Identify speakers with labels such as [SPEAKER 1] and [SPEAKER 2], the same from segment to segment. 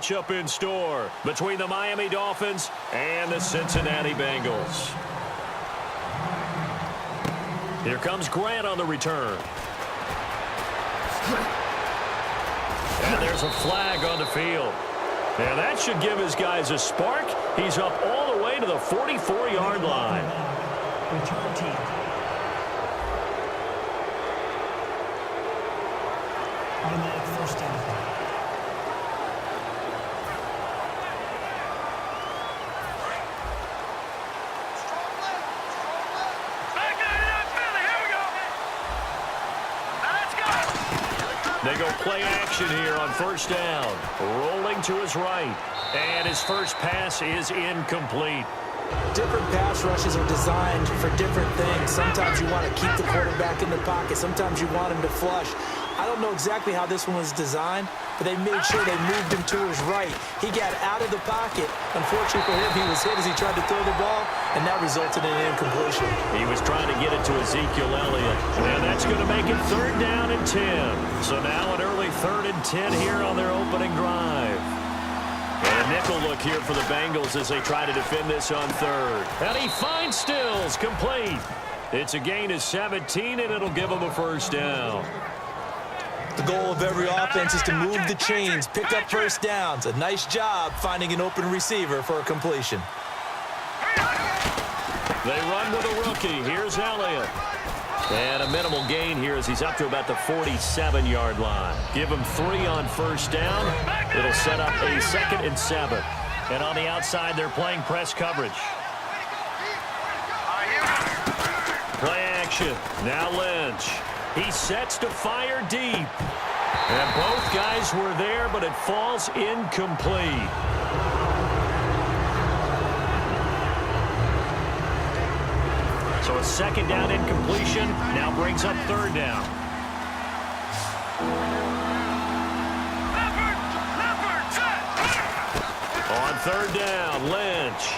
[SPEAKER 1] Matchup in store between the Miami Dolphins and the Cincinnati Bengals. Here comes Grant on the return. And there's a flag on the field. And that should give his guys a spark. He's up all the way to the 44-yard line.
[SPEAKER 2] Return team. Automatic first down.
[SPEAKER 1] They go play action here on first down. Rolling to his right. And his first pass is incomplete.
[SPEAKER 3] Different pass rushes are designed for different things. Sometimes you want to keep the quarterback in the pocket. Sometimes you want him to flush. I don't know exactly how this one was designed, but they made sure they moved him to his right. He got out of the pocket. Unfortunately for him, he was hit as he tried to throw the ball, and that resulted in an incompletion.
[SPEAKER 1] He was trying to get it to Ezekiel Elliott, and that's going to make it 3rd down and 10. So now an early 3rd and 10 here on their opening drive. And a nickel look here for the Bengals as they try to defend this on 3rd. And he finds Stills, complete. It's a gain of 17, and it'll give him a first down.
[SPEAKER 3] The goal of every offense is to move the chains, pick up first downs. A nice job finding an open receiver for a completion.
[SPEAKER 1] They run with a rookie. Here's Elliott. And a minimal gain here as he's up to about the 47-yard line. Give him 3 on first down. It'll set up a 2nd and 7. And on the outside, they're playing press coverage. Play action. Now Lynch. He sets to fire deep. And both guys were there, but it falls incomplete. So a 2nd down incompletion now brings up 3rd down. On 3rd down, Lynch.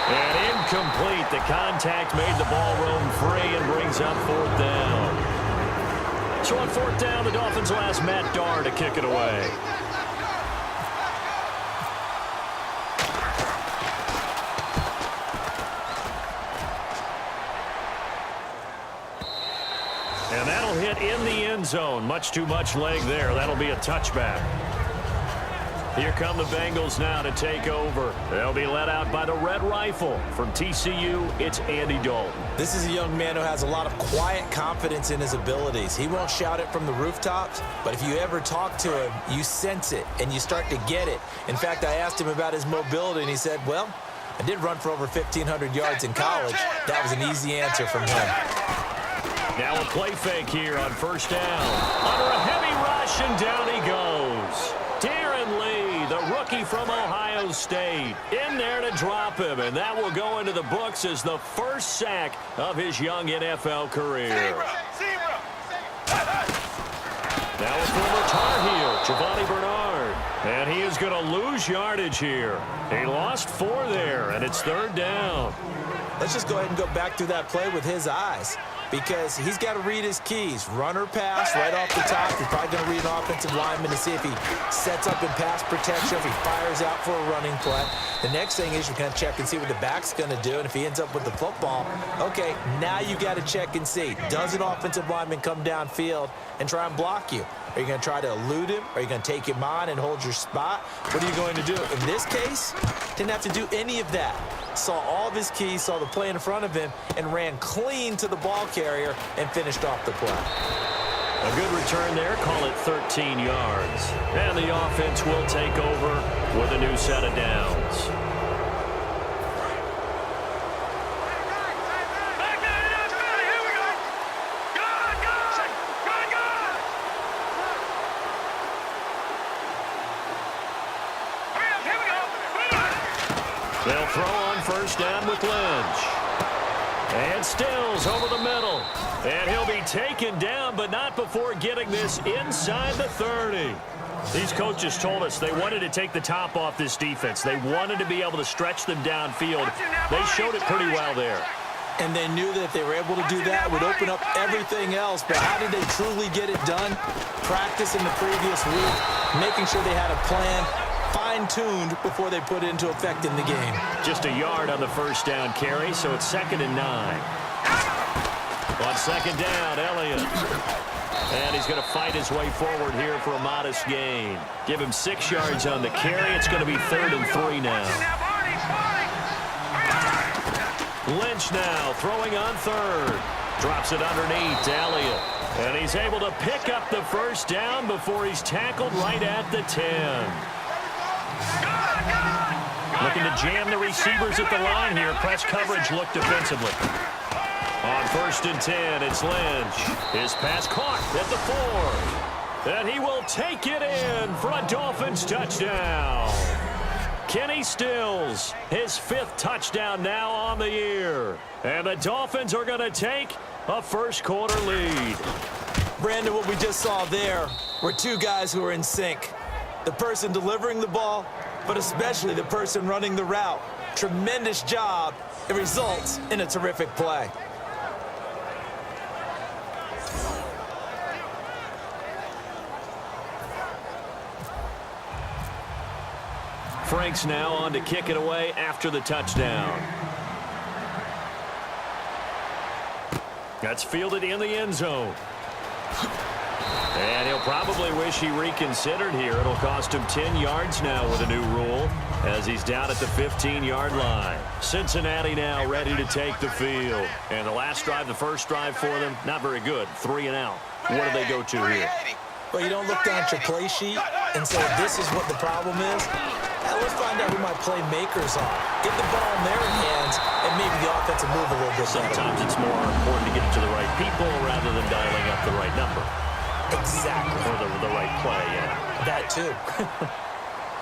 [SPEAKER 1] And incomplete. The contact made the ball roam free and brings up 4th down. So on 4th down, the Dolphins will ask Matt Darr to kick it away. And that'll hit in the end zone. Much too much leg there. That'll be a touchback. Here come the Bengals now to take over. They'll be led out by the Red Rifle. From TCU, it's Andy Dalton.
[SPEAKER 3] This is a young man who has a lot of quiet confidence in his abilities. He won't shout it from the rooftops, but if you ever talk to him, you sense it, and you start to get it. In fact, I asked him about his mobility, and he said, well, I did run for over 1,500 yards in college. That was an easy answer from him.
[SPEAKER 1] Now a play fake here on first down. Under a heavy rush, and down he goes. Darren Lee, the rookie from Ohio State, in there to drop him, and that will go into the books as the first sack of his young NFL career. Now a former Tar Heel, Giovanni Bernard, and he is going to lose yardage here. He lost 4 there, and it's 3rd down.
[SPEAKER 3] Let's just go ahead and go back through that play with his eyes, because he's got to read his keys. Run or pass right off the top. He's probably going to read an offensive lineman to see if he sets up in pass protection, if he fires out for a running play. The next thing is you're going to check and see what the back's going to do, and if he ends up with the football, okay, now you got to check and see. Does an offensive lineman come downfield and try and block you? Are you going to try to elude him? Are you going to take him on and hold your spot? What are you going to do? In this case, didn't have to do any of that. Saw all of his keys, saw the play in front of him, and ran clean to the ball carrier and finished off the play.
[SPEAKER 1] A good return there, call it 13 yards. And the offense will take over with a new set of downs. They'll throw on first down with Lynch. And Stills over the middle. And he'll be taken down, but not before getting this inside the 30. These coaches told us they wanted to take the top off this defense. They wanted to be able to stretch them downfield. They showed it pretty well there.
[SPEAKER 3] And they knew that if they were able to do that, it would open up everything else. But how did they truly get it done? Practice in the previous week, making sure they had a plan, fine-tuned before they put it into effect in the game.
[SPEAKER 1] Just a yard on the first down carry, so it's 2nd and 9. On 2nd down, Elliott. And he's going to fight his way forward here for a modest gain. Give him 6 yards on the carry. It's going to be 3rd and 3 now. Lynch now throwing on 3rd. Drops it underneath to Elliott. And he's able to pick up the first down before he's tackled right at the 10. Looking to jam the receivers at the line here. Press coverage look defensively. On 1st and 10, it's Lynch. His pass caught at the 4. And he will take it in for a Dolphins touchdown. Kenny Stills, his 5th touchdown now on the year. And the Dolphins are going to take a first-quarter lead.
[SPEAKER 3] Brandon, what we just saw there were 2 guys who are in sync. The person delivering the ball, but especially the person running the route. Tremendous job. It results in a terrific play.
[SPEAKER 1] Franks now on to kick it away after the touchdown. That's fielded in the end zone. And he'll probably wish he reconsidered here. It'll cost him 10 yards now with a new rule as he's down at the 15-yard line. Cincinnati now ready to take the field. And the last drive, the first drive for them, not very good. 3 and out. What do they go to here?
[SPEAKER 3] Well, you don't look down at your play sheet and say, this is what the problem is. Now let's find out who my playmakers are. Get the ball in their hands, and maybe the offense will move a little bit better.
[SPEAKER 1] Sometimes it's more important to get it to the right people rather than dialing up the right number.
[SPEAKER 3] Exactly.
[SPEAKER 1] Or the right play, yeah.
[SPEAKER 3] That too.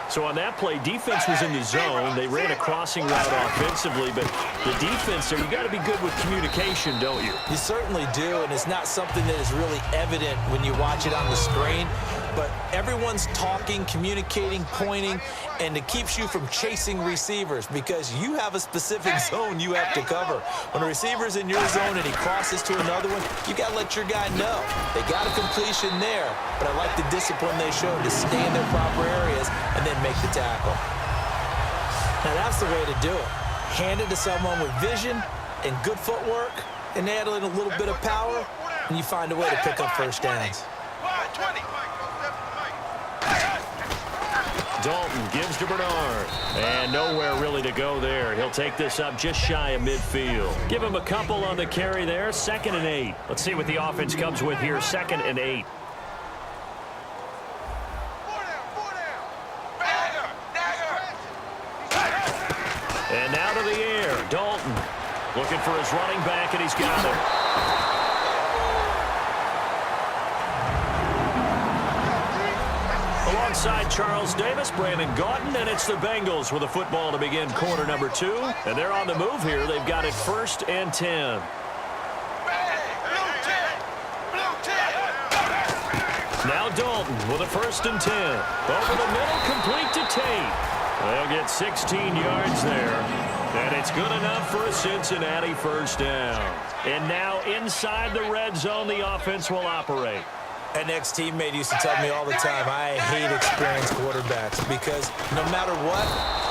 [SPEAKER 1] So on that play, defense was in the zone. They ran a crossing route offensively, but the defense there, you got to be good with communication, don't you?
[SPEAKER 3] You certainly do, and it's not something that is really evident when you watch it on the screen. But everyone's talking, communicating, pointing, and it keeps you from chasing receivers because you have a specific zone you have to cover. When a receiver's in your zone and he crosses to another one, you got to let your guy know. They got a completion there, but I like the discipline they showed to stay in their proper areas and then make the tackle. Now that's the way to do it. Hand it to someone with vision and good footwork and add in a little bit of power, and you find a way to pick up first downs.
[SPEAKER 1] Dalton gives to Bernard. And nowhere really to go there. He'll take this up just shy of midfield. Give him a couple on the carry there. 2nd and 8. Let's see what the offense comes with here. 2nd and 8. And now to the air. Dalton looking for his running back, and he's got him. Alongside Charles Davis, Brandon Gaudin, and it's the Bengals with a football to begin quarter number 2. And they're on the move here. They've got it 1st and 10. Now Dalton with a 1st and 10. Over the middle, complete to Tate. They'll get 16 yards there. And it's good enough for a Cincinnati first down. And now inside the red zone, the offense will operate.
[SPEAKER 3] An ex-teammate used to tell me all the time, I hate experienced quarterbacks because no matter what,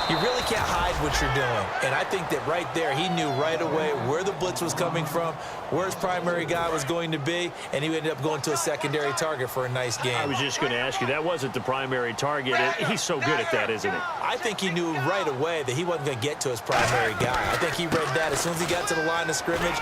[SPEAKER 3] you really can't hide what you're doing. And I think that right there, he knew right away where the blitz was coming from, where his primary guy was going to be, and he ended up going to a secondary target for a nice game.
[SPEAKER 1] I was just going to ask you, that wasn't the primary target. He's so good at that, isn't he?
[SPEAKER 3] I think he knew right away that he wasn't going to get to his primary guy. I think he read that as soon as he got to the line of scrimmage,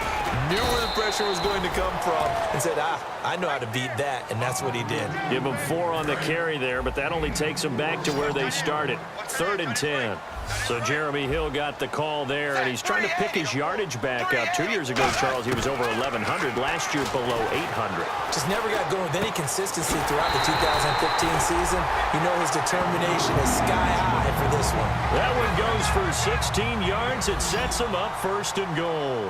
[SPEAKER 3] knew where the pressure was going to come from, and said, I know how to beat that. And that's what he did.
[SPEAKER 1] Give him 4 on the carry there, but that only takes them back to where they started. 3rd and 10. So Jeremy Hill got the call there, and he's trying to pick his yardage back up. 2 years ago, Charles, he was over 1,100. Last year, below 800.
[SPEAKER 3] Just never got going with any consistency throughout the 2015 season. You know his determination is sky high for this one.
[SPEAKER 1] That one goes for 16 yards. It sets him up 1st and goal.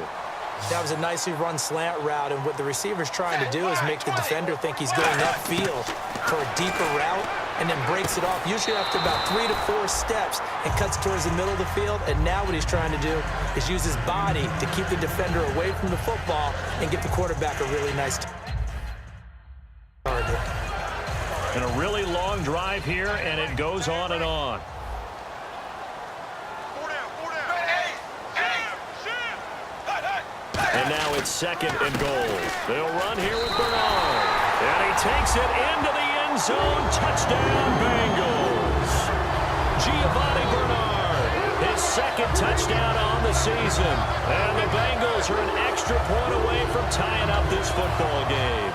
[SPEAKER 3] That was a nicely run slant route, and what the receiver's trying to do is make the defender think he's going upfield for a deeper route, and then breaks it off, usually after about 3 to 4 steps, and cuts towards the middle of the field. And now what he's trying to do is use his body to keep the defender away from the football and get the quarterback a really nice target.
[SPEAKER 1] And a really long drive here, and it goes on and on. And now it's 2nd and goal. They'll run here with Bernard. And he takes it into the end zone. Touchdown, Bengals. Giovanni Bernard, his 2nd touchdown on the season. And the Bengals are an extra point away from tying up this football game.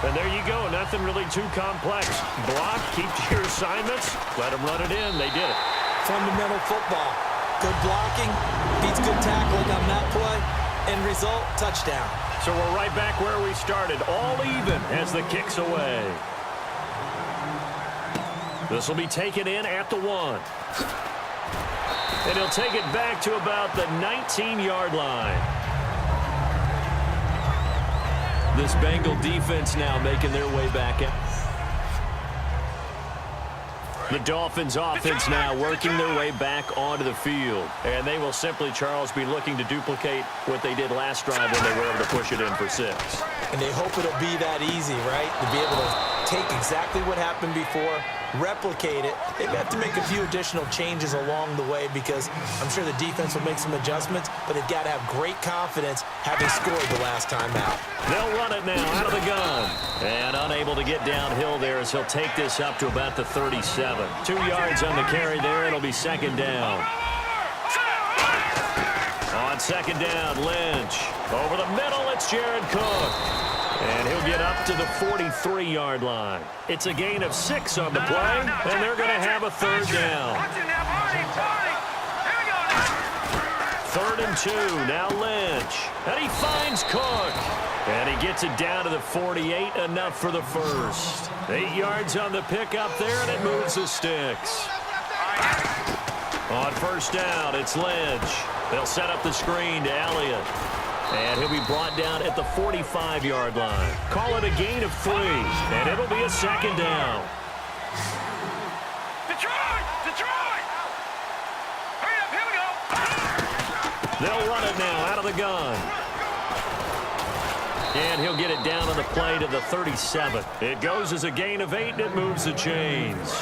[SPEAKER 1] And there you go. Nothing really too complex. Block, keep to your assignments, let them run it in. They did it.
[SPEAKER 3] Fundamental football. Good blocking, beats good tackling on that play. End result, touchdown.
[SPEAKER 1] So we're right back where we started, all even as the kick's away. This will be taken in at the 1. And he'll take it back to about the 19-yard line. This Bengal defense now making their way back out. The Dolphins offense now working their way back onto the field. And they will simply, Charles, be looking to duplicate what they did last drive when they were able to push it in for 6.
[SPEAKER 3] And they hope it'll be that easy, right? To be able to take exactly what happened before, replicate it. They have to make a few additional changes along the way because I'm sure the defense will make some adjustments, but they've got to have great confidence having scored the last time out.
[SPEAKER 1] They'll run it now out of the gun. And unable to get downhill there as he'll take this up to about the 37. 2 yards on the carry there. It'll be 2nd down. On 2nd down, Lynch. Over the middle, it's Jared Cook. And he'll get up to the 43-yard line. It's a gain of 6 on the play, and they're going to have a 3rd down. 3rd and 2, now Lynch. And he finds Cook. And he gets it down to the 48, enough for the first. 8 yards on the pickup there, and it moves the sticks. On 1st down, it's Lynch. They'll set up the screen to Elliott. And he'll be brought down at the 45-yard line. Call it a gain of 3, and it'll be a 2nd down.
[SPEAKER 4] Detroit! Hurry up, here we go!
[SPEAKER 1] They'll run it now out of the gun. And he'll get it down on the play to the 37. It goes as a gain of 8, and it moves the chains.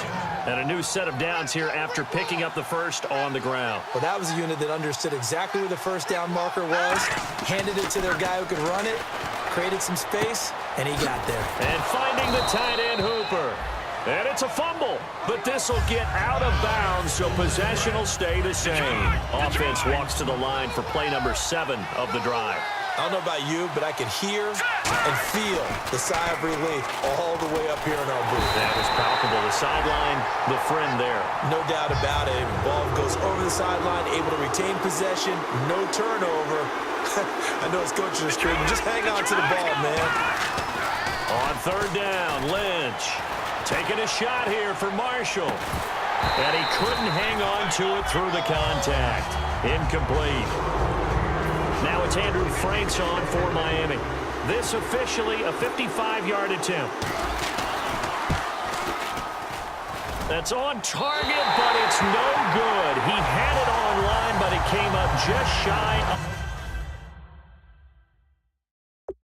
[SPEAKER 1] And a new set of downs here after picking up the first on the ground.
[SPEAKER 3] Well, that was a unit that understood exactly where the 1st down marker was, handed it to their guy who could run it, created some space, and he got there.
[SPEAKER 1] And finding the tight end, Hooper. And it's a fumble, but this will get out of bounds, so possession will stay the same. Offense walks to the line for play number 7 of the drive.
[SPEAKER 3] I don't know about you, but I could hear and feel the sigh of relief all the way up here in our booth.
[SPEAKER 1] That was palpable. The sideline, the friend there.
[SPEAKER 3] No doubt about it. The ball goes over the sideline, able to retain possession, no turnover. I know his coaches are screaming, just hang on to the ball, man.
[SPEAKER 1] On 3rd down, Lynch taking a shot here for Marshall. And he couldn't hang on to it through the contact. Incomplete. Now it's Andrew Franks on for Miami. This officially a 55-yard attempt. That's on target, but it's no good. He had it on line, but it came up just shy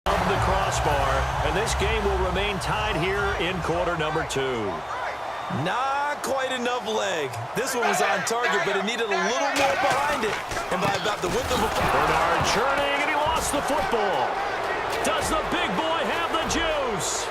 [SPEAKER 1] of the crossbar. And this game will remain tied here in quarter number 2.
[SPEAKER 3] Not quite enough leg. This one was on target, but it needed a little more behind it. And by about the width of a...
[SPEAKER 1] Bernard churning, and he lost the football. Does the big boy have the juice?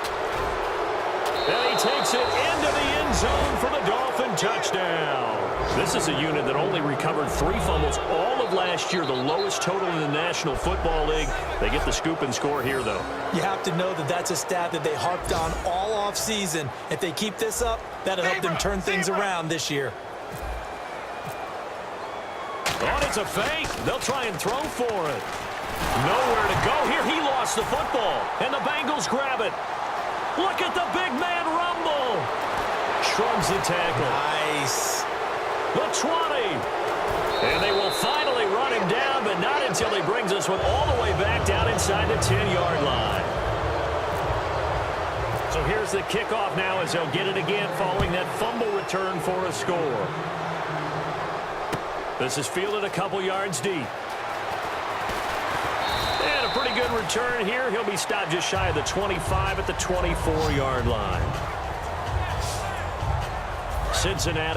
[SPEAKER 1] And he takes it into the end zone for the Dolphin touchdown. This is a unit that only recovered 3 fumbles all of last year, the lowest total in the National Football League. They get the scoop and score here, though.
[SPEAKER 3] You have to know that that's a stat that they harped on all offseason. If they keep this up, that'll help them turn things around this year.
[SPEAKER 1] Oh, it's a fake. They'll try and throw for it. Nowhere to go here. He lost the football, and the Bengals grab it. Look at the big man rumble. Shrugs the tackle.
[SPEAKER 3] Nice.
[SPEAKER 1] The 20. And they will finally run him down, but not until he brings us all the way back down inside the 10-yard line. So here's the kickoff now as they'll get it again following that fumble return for a score. This is fielded a couple yards deep. And a pretty good return here. He'll be stopped just shy of the 25 at the 24-yard line. Cincinnati.